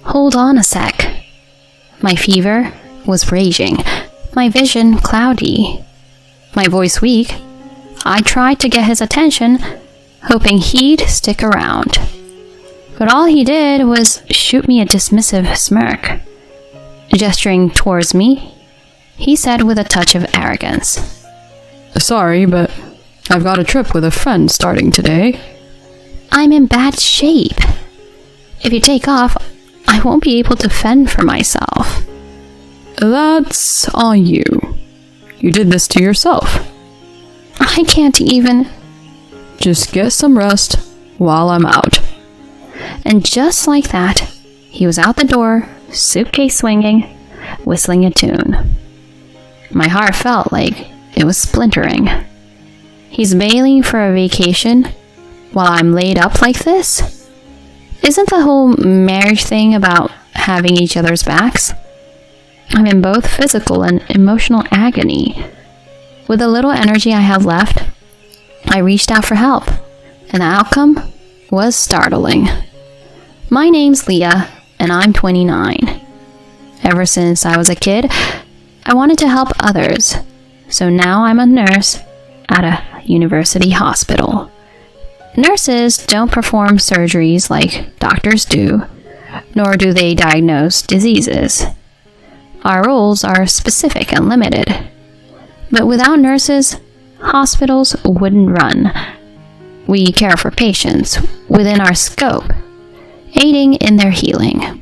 Hold on a sec. My fever was raging, my vision cloudy, my voice weak. I tried to get his attention, hoping he'd stick around. But all he did was shoot me a dismissive smirk. Gesturing towards me, he said with a touch of arrogance, "Sorry, but I've got a trip with a friend starting today." "I'm in bad shape. If you take off, I won't be able to fend for myself." "That's on you. You did this to yourself." "I can't even..." "Just get some rest while I'm out." And just like that, he was out the door, suitcase swinging, whistling a tune. My heart felt like it was splintering. He's bailing for a vacation while I'm laid up like this? Isn't the whole marriage thing about having each other's backs? I'm in both physical and emotional agony. With the little energy I have left, I reached out for help, and the outcome was startling. My name's Leah, and I'm 29. Ever since I was a kid, I wanted to help others, so now I'm a nurse at a university hospital. Nurses don't perform surgeries like doctors do, nor do they diagnose diseases. Our roles are specific and limited. But without nurses, hospitals wouldn't run. We care for patients within our scope, aiding in their healing.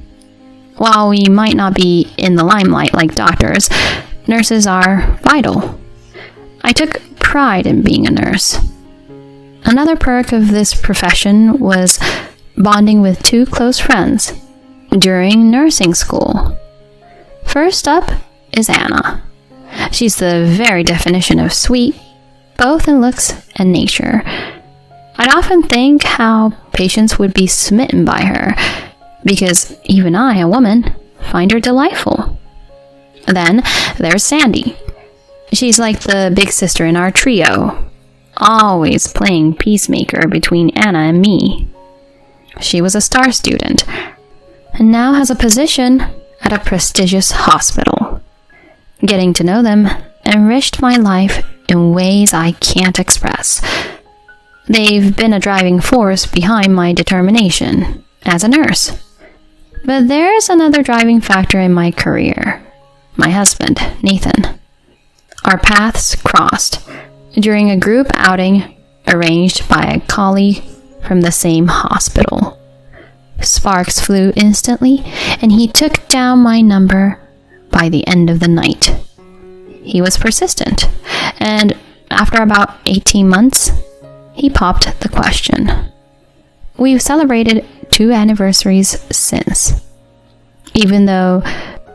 While we might not be in the limelight like doctors, nurses are vital. I took pride in being a nurse. Another perk of this profession was bonding with two close friends during nursing school. First up is Anna. She's the very definition of sweet, both in looks and nature. I'd often think how patients would be smitten by her, because even I, a woman, find her delightful. Then there's Sandy. She's like the big sister in our trio, always playing peacemaker between Anna and me. She was a star student, and now has a position at a prestigious hospital. Getting to know them enriched my life in ways I can't express. They've been a driving force behind my determination as a nurse. But there's another driving factor in my career. My husband, Nathan. Our paths crossed during a group outing arranged by a colleague from the same hospital. Sparks flew instantly, and he took down my number by the end of the night. He was persistent, and after about 18 months, he popped the question. We've celebrated 2 anniversaries since. Even though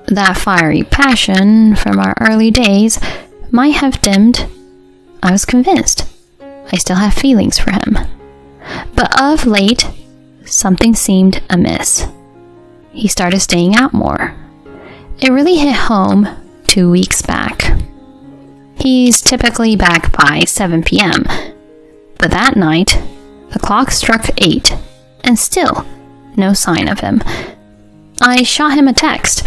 that fiery passion from our early days might have dimmed, I was convinced I still have feelings for him. But of late, something seemed amiss. He started staying out more. It really hit home 2 weeks back. He's typically back by 7 p.m., but that night, the clock struck 8, and still no sign of him. I shot him a text.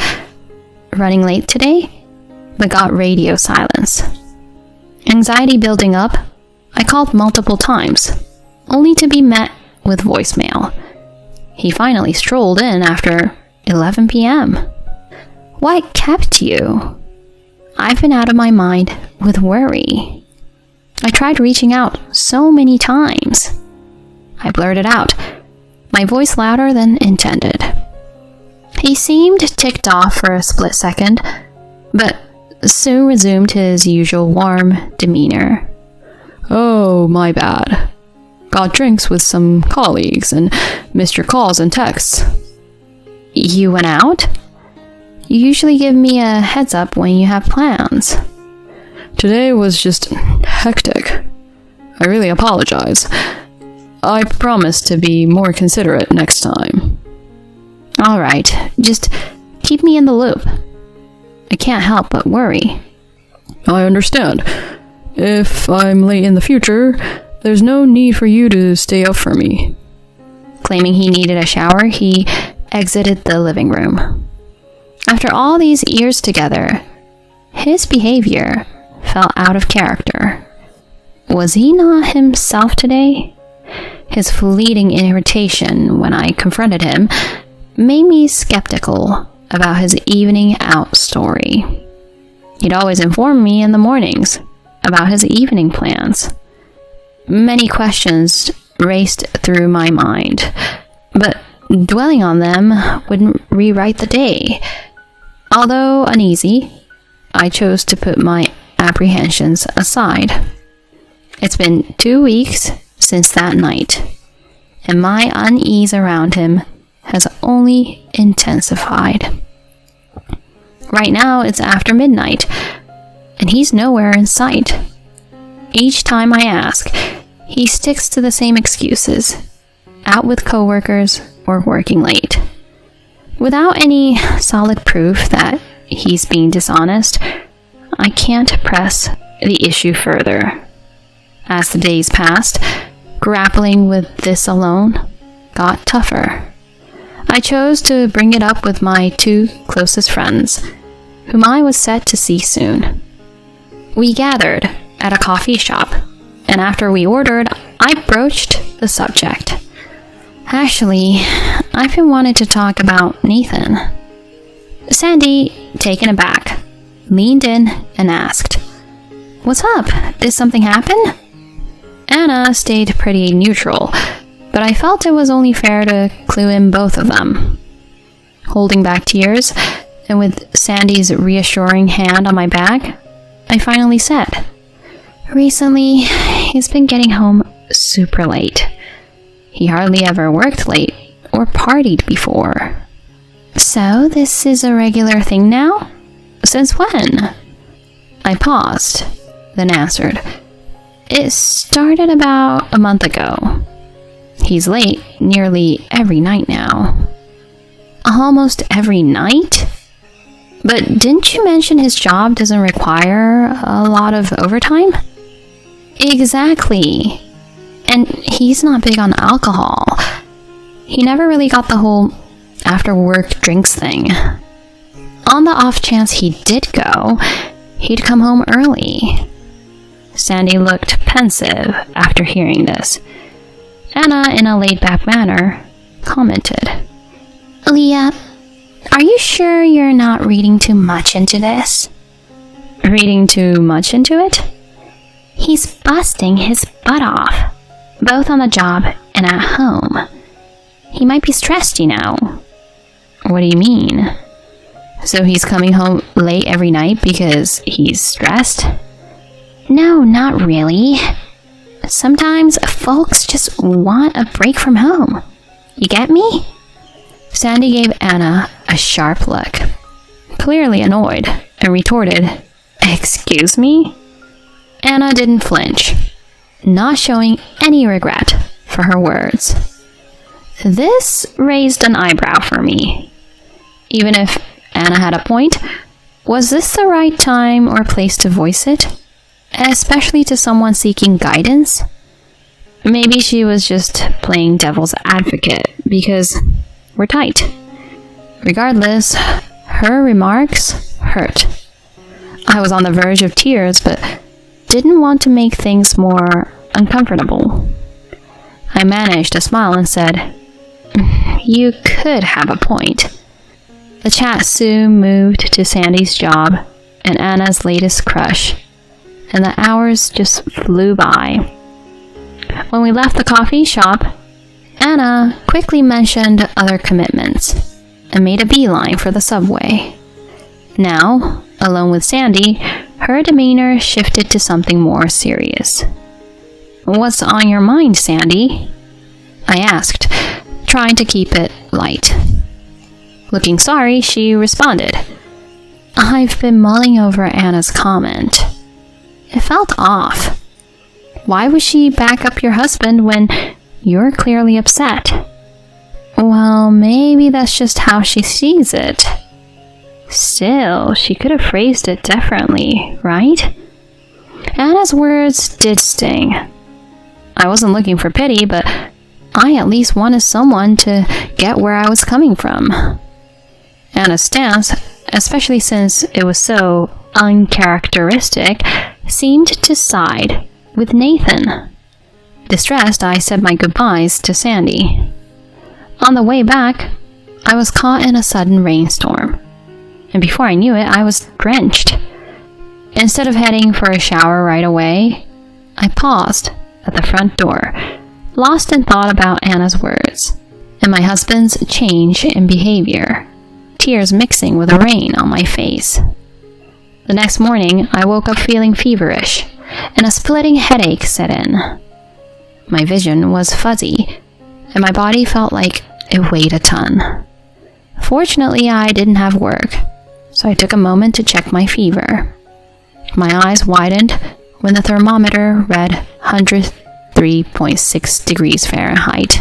Running late today, but got radio silence. Anxiety building up, I called multiple times, only to be met with voicemail. He finally strolled in after 11 p.m. What kept you? I've been out of my mind with worry. I tried reaching out so many times. I blurted out, my voice louder than intended. He seemed ticked off for a split second, but soon resumed his usual warm demeanor. "Oh, my bad. Got drinks with some colleagues and missed your calls and texts." You went out? You usually give me a heads up when you have plans. Today was just hectic. I really apologize. I promise to be more considerate next time. All right, just keep me in the loop. I can't help but worry. I understand. If I'm late in the future, there's no need for you to stay up for me. Claiming he needed a shower, he exited the living room. After all these years together, his behavior felt out of character. Was he not himself today? His fleeting irritation when I confronted him made me skeptical about his evening out story. He'd always inform me in the mornings about his evening plans. Many questions raced through my mind, but dwelling on them wouldn't rewrite the day. Although uneasy, I chose to put my apprehensions aside. It's been 2 weeks since that night, and my unease around him has only intensified. Right now it's after midnight, and he's nowhere in sight. Each time I ask, he sticks to the same excuses, out with coworkers or working late. Without any solid proof that he's being dishonest, I can't press the issue further. As the days passed, grappling with this alone got tougher. I chose to bring it up with my 2 closest friends, whom I was set to see soon. We gathered at a coffee shop, and after we ordered, I broached the subject. Actually, I've been wanting to talk about Nathan. Sandy, taken aback, leaned in and asked, "What's up? Did something happen?" Anna stayed pretty neutral, but I felt it was only fair to clue in both of them. Holding back tears, and with Sandy's reassuring hand on my back, I finally said, "Recently, he's been getting home super late. He hardly ever worked late or partied before." "So this is a regular thing now? Since when?" I paused, then answered, "It started about a month ago. He's late nearly every night now." "Almost every night? But didn't you mention his job doesn't require a lot of overtime?" "Exactly. And he's not big on alcohol. He never really got the whole after-work drinks thing. On the off chance he did go, he'd come home early." Sandy looked pensive after hearing this. Anna, in a laid-back manner, commented, "Leah, are you sure you're not reading too much into this?" "Reading too much into it?" "He's busting his butt off, both on the job and at home. He might be stressed, you know." "What do you mean? So he's coming home late every night because he's stressed?" "No, not really. Sometimes folks just want a break from home. You get me?" Sandy gave Anna a sharp look, clearly annoyed, and retorted, "Excuse me?" Anna didn't flinch, not showing any regret for her words. This raised an eyebrow for me. Even if Anna had a point, was this the right time or place to voice it? Especially to someone seeking guidance? Maybe she was just playing devil's advocate because we're tight. Regardless, her remarks hurt. I was on the verge of tears, but didn't want to make things more uncomfortable. I managed a smile and said, "You could have a point." The chat soon moved to Sandy's job and Anna's latest crush, and the hours just flew by. When we left the coffee shop, Anna quickly mentioned other commitments and made a beeline for the subway. Now, alone with Sandy, her demeanor shifted to something more serious. "What's on your mind, Sandy?" I asked, trying to keep it light. Looking sorry, she responded, "I've been mulling over Anna's comment. It felt off. Why would she back up your husband when you're clearly upset?" "Well, maybe that's just how she sees it. Still, she could have phrased it differently, right?" Anna's words did sting. I wasn't looking for pity, but I at least wanted someone to get where I was coming from. Anna's stance, especially since it was so uncharacteristic, seemed to side with Nathan. Distressed, I said my goodbyes to Sandy. On the way back, I was caught in a sudden rainstorm, and before I knew it, I was drenched. Instead of heading for a shower right away, I paused at the front door, lost in thought about Anna's words and my husband's change in behavior, tears mixing with the rain on my face. The next morning, I woke up feeling feverish, and a splitting headache set in. My vision was fuzzy, and my body felt like it weighed a ton. Fortunately, I didn't have work, so I took a moment to check my fever. My eyes widened when the thermometer read 103.6 degrees Fahrenheit.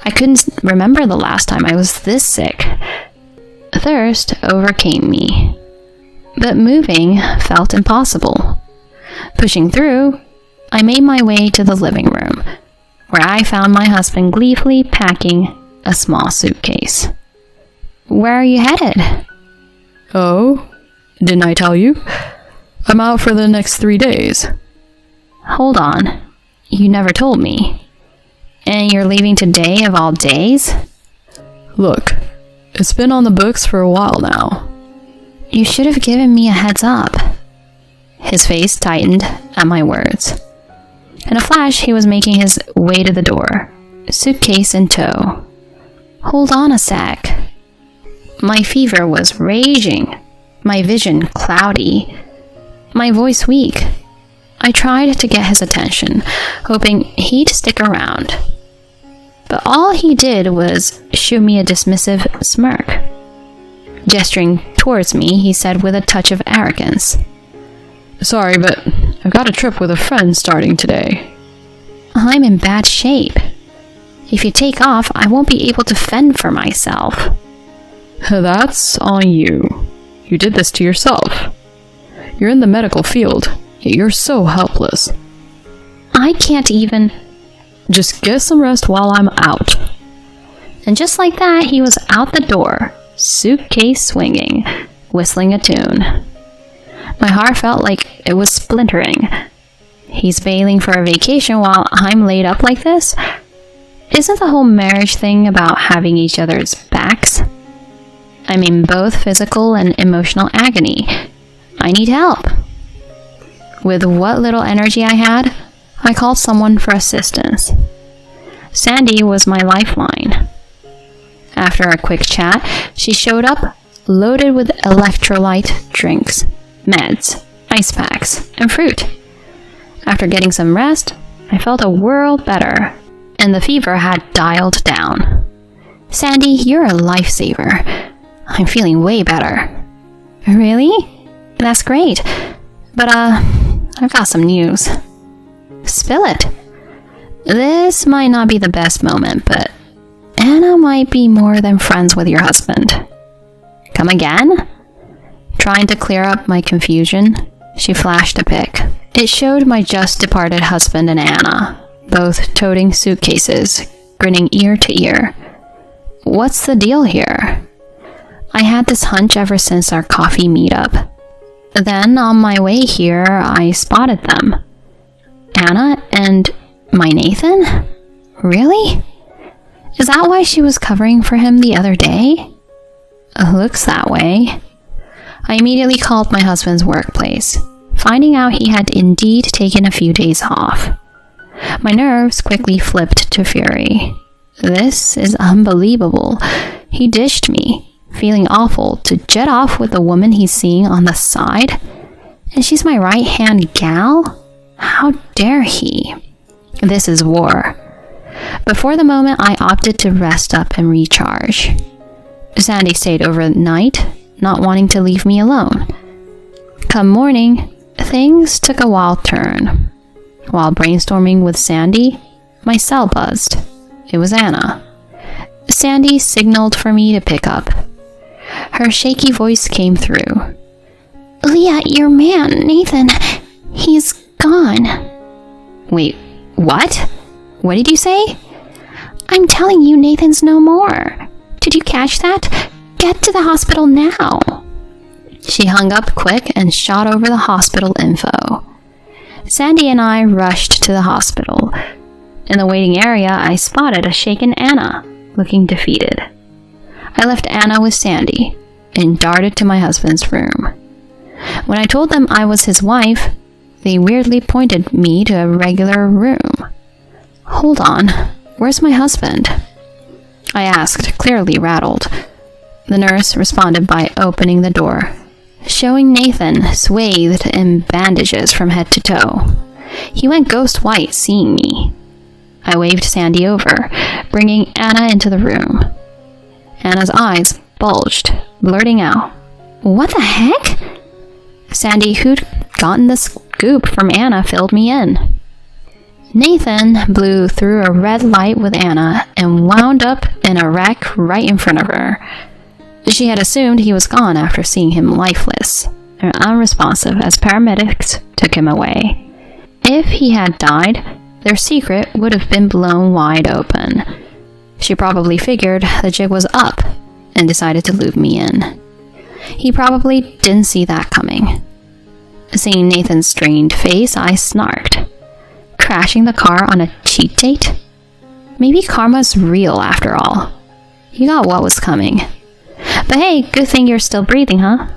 I couldn't remember the last time I was this sick. Thirst overcame me, but moving felt impossible. Pushing through, I made my way to the living room, where I found my husband gleefully packing a small suitcase. Where are you headed? Oh, didn't I tell you? I'm out for the next 3 days. Hold on, you never told me. And you're leaving today of all days? Look, it's been on the books for a while now. You should have given me a heads up. His face tightened at my words. In a flash, he was making his way to the door, suitcase in tow. Hold on a sec. My fever was raging, my vision cloudy, my voice weak. I tried to get his attention, hoping he'd stick around. But all he did was shoot me a dismissive smirk. Gesturing towards me, he said with a touch of arrogance, Sorry, but I've got a trip with a friend starting today. I'm in bad shape. If you take off, I won't be able to fend for myself. That's on you. You did this to yourself. You're in the medical field, yet you're so helpless. I can't even... Just get some rest while I'm out. And just like that, he was out the door, suitcase swinging, whistling a tune. My heart felt like it was splintering. He's bailing for a vacation while I'm laid up like this? Isn't the whole marriage thing about having each other's backs? I'm in both physical and emotional agony. I need help. With what little energy I had, I called someone for assistance. Sandy was my lifeline. After a quick chat, she showed up loaded with electrolyte drinks, meds, ice packs, and fruit. After getting some rest, I felt a world better, and the fever had dialed down. Sandy, you're a lifesaver. I'm feeling way better. Really? That's great. But, I've got some news. Spill it. This might not be the best moment, but Anna might be more than friends with your husband. Come again? Trying to clear up my confusion, she flashed a pic. It showed my just departed husband and Anna, both toting suitcases, grinning ear to ear. What's the deal here? I had this hunch ever since our coffee meetup. Then, on my way here, I spotted them. Anna and my Nathan? Really? Is that why she was covering for him the other day? Looks that way. I immediately called my husband's workplace, finding out he had indeed taken a few days off. My nerves quickly flipped to fury. This is unbelievable. He dished me, feeling awful to jet off with the woman he's seeing on the side. And she's my right-hand gal? How dare he? This is war. But for the moment, I opted to rest up and recharge. Sandy stayed overnight, not wanting to leave me alone. Come morning, things took a wild turn. While brainstorming with Sandy, my cell buzzed. It was Anna. Sandy signaled for me to pick up. Her shaky voice came through. Leah, your man, Nathan, he's gone. Wait, what? What did you say? I'm telling you, Nathan's no more. Did you catch that? Get to the hospital now. She hung up quick and shot over the hospital info. Sandy and I rushed to the hospital. In the waiting area, I spotted a shaken Anna, looking defeated. I left Anna with Sandy and darted to my husband's room. When I told them I was his wife, they weirdly pointed me to a regular room. Hold on, where's my husband? I asked, clearly rattled. The nurse responded by opening the door, showing Nathan swathed in bandages from head to toe. He went ghost white seeing me. I waved Sandy over, bringing Anna into the room. Anna's eyes bulged, blurting out, "What the heck?" Sandy, who'd gotten the scoop from Anna, filled me in. Nathan blew through a red light with Anna and wound up in a wreck right in front of her. She had assumed he was gone after seeing him lifeless and unresponsive as paramedics took him away. If he had died, their secret would have been blown wide open. She probably figured the jig was up and decided to loop me in. He probably didn't see that coming. Seeing Nathan's strained face, I snarked. Crashing the car on a cheat date? Maybe karma's real after all. You got what was coming. But hey, good thing you're still breathing, huh?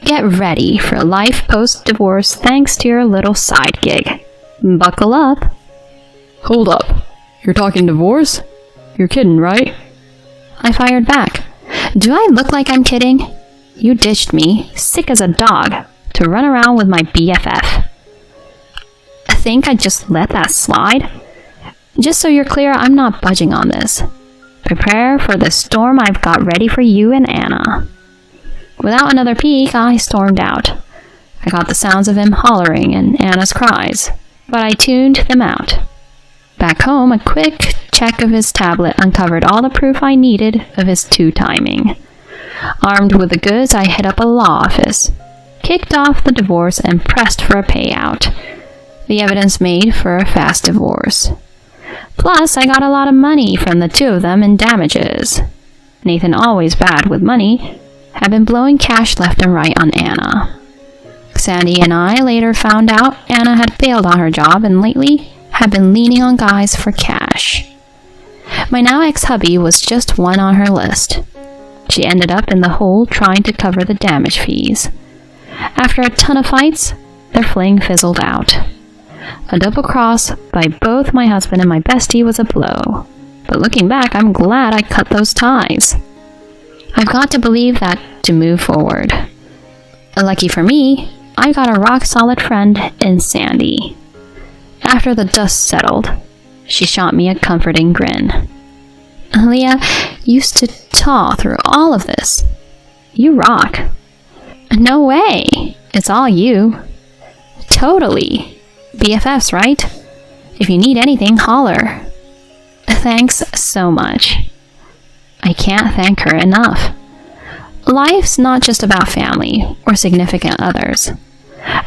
Get ready for life post-divorce thanks to your little side gig. Buckle up. Hold up. You're talking divorce? You're kidding, right? I fired back. Do I look like I'm kidding? You ditched me, sick as a dog, to run around with my BFF. I think I just let that slide? Just so you're clear, I'm not budging on this. Prepare for the storm I've got ready for you and Anna. Without another peek, I stormed out. I got the sounds of him hollering and Anna's cries, but I tuned them out. Back home, a quick check of his tablet uncovered all the proof I needed of his two-timing. Armed with the goods, I hit up a law office, kicked off the divorce, and pressed for a payout. The evidence made for a fast divorce. Plus, I got a lot of money from the two of them in damages. Nathan, always bad with money, had been blowing cash left and right on Anna. Sandy and I later found out Anna had failed on her job and lately had been leaning on guys for cash. My now ex-hubby was just one on her list. She ended up in the hole trying to cover the damage fees. After a ton of fights, their fling fizzled out. A double cross by both my husband and my bestie was a blow. But looking back, I'm glad I cut those ties. I've got to believe that to move forward. Lucky for me, I got a rock-solid friend in Sandy. After the dust settled, she shot me a comforting grin. Leah used to taw through all of this. You rock. No way. It's all you. Totally. BFFs, right? If you need anything, holler. Thanks so much. I can't thank her enough. Life's not just about family or significant others.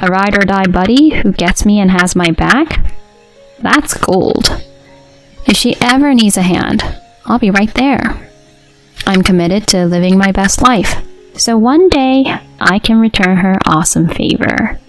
A ride or die buddy who gets me and has my back? That's gold. If she ever needs a hand, I'll be right there. I'm committed to living my best life, so one day I can return her awesome favor.